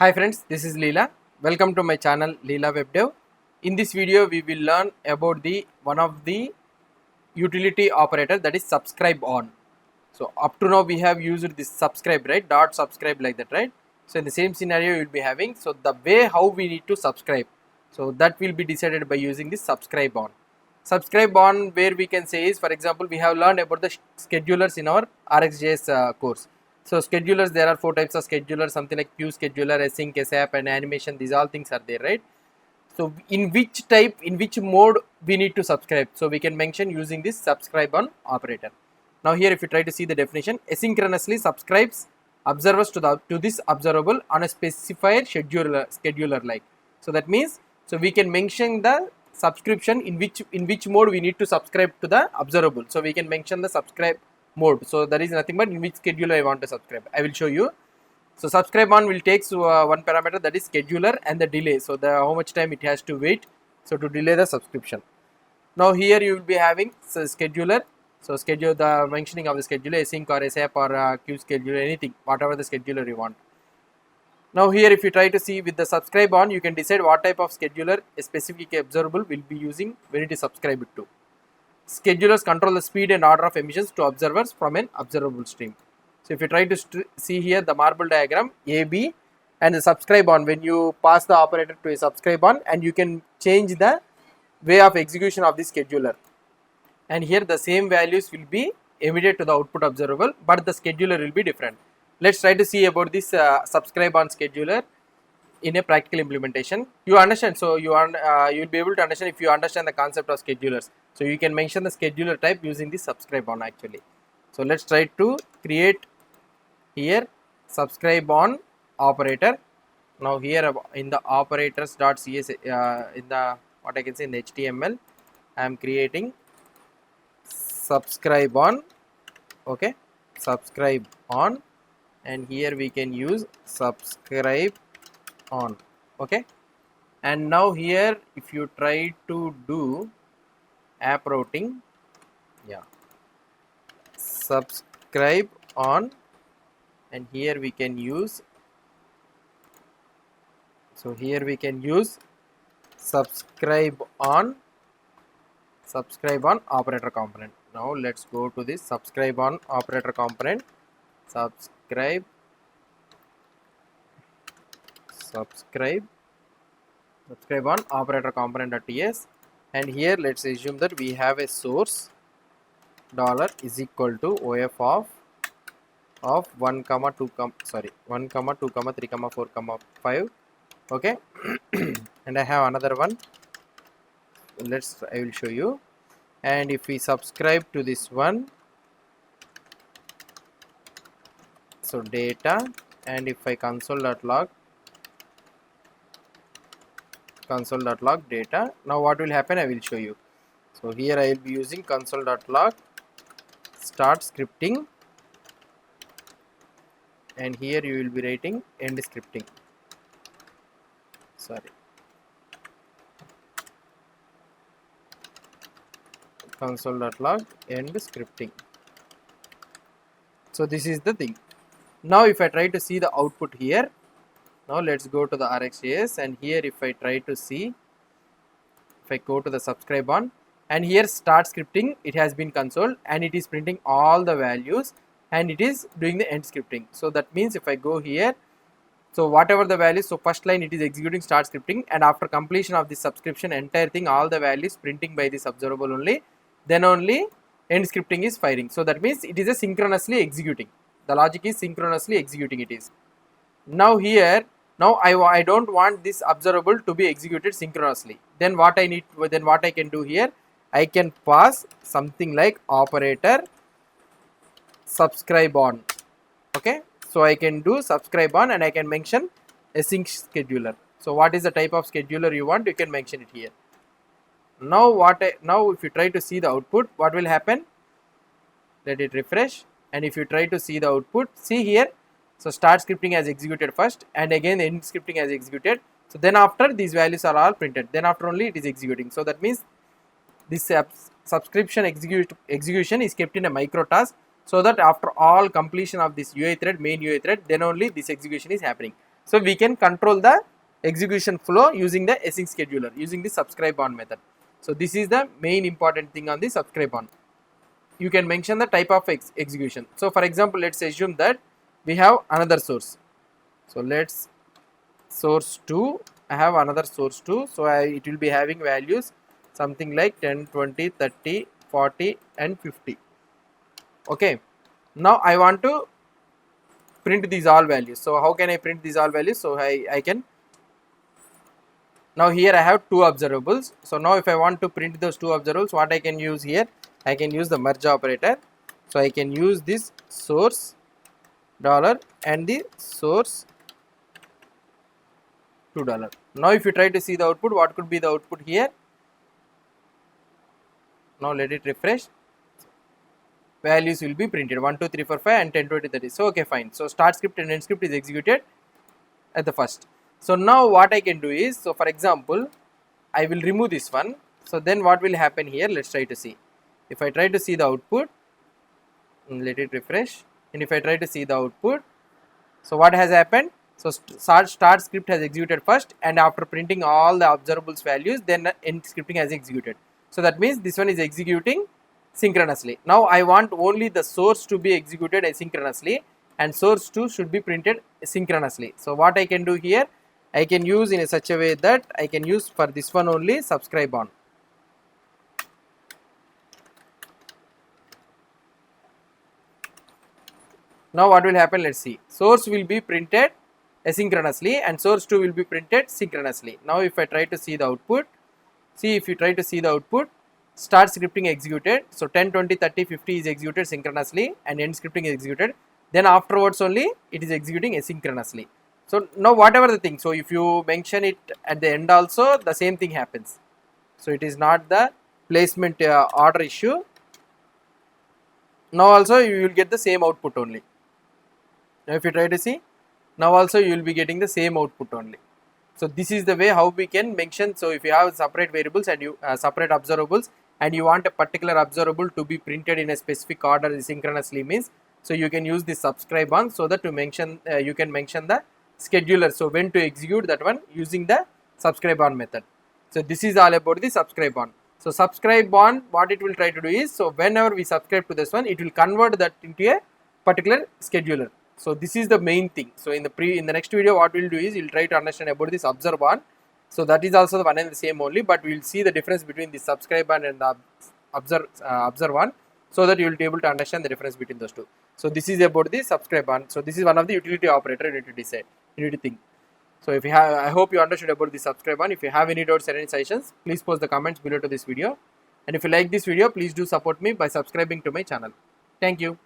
Hi friends, this is Leela. Welcome to my channel Leela WebDev. In this video, we will learn about the one of the utility operator, that is subscribe on. So up to now we have used this subscribe, right? Dot subscribe, like that, right? So in the same scenario you will be having. So the way how we need to subscribe, so that will be decided by using this subscribe on. Subscribe on, where we can say is, for example, we have learned about the schedulers in our RxJS course. So schedulers, there are 4 types of schedulers, something like queue scheduler, async, asap, and animation. These all things are there, right? So in which type, in which mode we need to subscribe, so we can mention using this subscribe on operator. Now here, if you try to see the definition, asynchronously subscribes observers to this observable on a specified scheduler like. So that means, so we can mention the subscription in which mode we need to subscribe to the observable. So we can mention the subscribe mode. So that is nothing but in which scheduler I want to subscribe. I will show you. So subscribe on will take one parameter, that is scheduler, and the delay. So the how much time it has to wait, so to delay the subscription. Now here you will be having scheduler. So schedule, the mentioning of the scheduler, async or asap or queue scheduler, anything, whatever the scheduler you want. Now here, if you try to see with the subscribe on, you can decide what type of scheduler a specific observable will be using when it is subscribed to. Schedulers control the speed and order of emissions to observers from an observable stream. So if you try to see here the marble diagram, AB and the subscribe on, when you pass the operator to a subscribe on, and you can change the way of execution of the scheduler. And here the same values will be emitted to the output observable, but the scheduler will be different. Let's try to see about this subscribe on scheduler in a practical implementation. You understand, so you will be able to understand if you understand the concept of schedulers. So you can mention the scheduler type using the subscribe on actually. So let's try to create here subscribe on operator. Now here in the operators.cs, in the what I can say in the HTML, I am creating subscribe on. Okay, subscribe on, and here we can use subscribe on. Okay, and now here if you try to do app routing, yeah, subscribe on, and here we can use, so here we can use subscribe on operator component. Now let's go to this subscribe on operator component, subscribe on operator component.ts, and here let's assume that we have a source dollar is equal to of 1 comma 2 sorry 1 comma 2 comma 3 comma 4 comma 5. Okay, and I have another one. I will show you. And if we subscribe to this one, so data, and if I console.log data, now what will happen, I will show you. So here I will be using console.log start scripting, and here you will be writing end scripting. Sorry, console.log end scripting. So this is the thing. Now if I try to see the output here, now let's go to the RxJS, and here if I try to see, if I go to the subscribe on, and here start scripting, it has been console and it is printing all the values and it is doing the end scripting. So that means if I go here, so whatever the values, so first line it is executing start scripting, and after completion of this subscription, entire thing, all the values printing by this observable only, then only end scripting is firing. So that means it is a synchronously executing. The logic is synchronously executing it is. Now here, now I don't want this observable to be executed synchronously. Then what I can do here, I can pass something like operator subscribe on. Okay, so I can do subscribe on, and I can mention async scheduler. So what is the type of scheduler you want, you can mention it here. Now if you try to see the output, what will happen, let it refresh, and if you try to see the output, see here, so start scripting has executed first, and again end scripting has executed. So then after, these values are all printed, then after only it is executing. So that means this subscription execution is kept in a micro task, so that after all completion of this UI thread, main UI thread, then only this execution is happening. So we can control the execution flow using the async scheduler, using the subscribe on method. So this is the main important thing on the subscribe on. You can mention the type of execution. So for example, let's assume that we have another source. So let's source 2, I have another source 2, so it will be having values something like 10, 20, 30, 40 and 50. Okay, now I want to print these all values. So how can I print these all values? So I can, now here I have two observables. So now if I want to print those two observables, what I can use here, I can use the merge operator. So I can use this source dollar and the source $2. Now if you try to see the output, what could be the output here? Now let it refresh. Values will be printed 1, 2, 3, 4, 5 and 10, 20, 30. So okay, fine. So start script and end script is executed at the first. So now what I can do is, so for example, I will remove this one. So then what will happen here? Let's try to see. If I try to see the output, let it refresh, and if I try to see the output, so what has happened? So start script has executed first, and after printing all the observables values, then end scripting has executed. So that means this one is executing synchronously. Now I want only the source to be executed asynchronously and source 2 should be printed synchronously. So what I can do here, I can use in such a way that I can use for this one only subscribe on. Now what will happen? Let's see. Source will be printed asynchronously and source 2 will be printed synchronously. Now if I try to see the output, see if you try to see the output, start scripting executed. So 10, 20, 30, 50 is executed synchronously and end scripting is executed. Then afterwards only it is executing asynchronously. So now whatever the thing, so if you mention it at the end also, the same thing happens. So it is not the placement order issue. Now also you will get the same output only. Now if you try to see, now also you will be getting the same output only. So this is the way how we can mention. So if you have separate variables and you separate observables and you want a particular observable to be printed in a specific order asynchronously means, so you can use this subscribe on so that to mention you can mention the scheduler. So when to execute that one using the subscribe on method. So this is all about the subscribe on. So subscribe on, what it will try to do is, so whenever we subscribe to this one, it will convert that into a particular scheduler. So this is the main thing. So in the next video, what we'll do is we'll try to understand about this observe on. So that is also the one and the same only, but we'll see the difference between the subscribe on and the observe on, so that you will be able to understand the difference between those two. So this is about the subscribe on. So this is one of the utility operator you need to decide, you need to think. So if you have, I hope you understood about the subscribe on. If you have any doubts or any suggestions, please post the comments below to this video. And if you like this video, please do support me by subscribing to my channel. Thank you.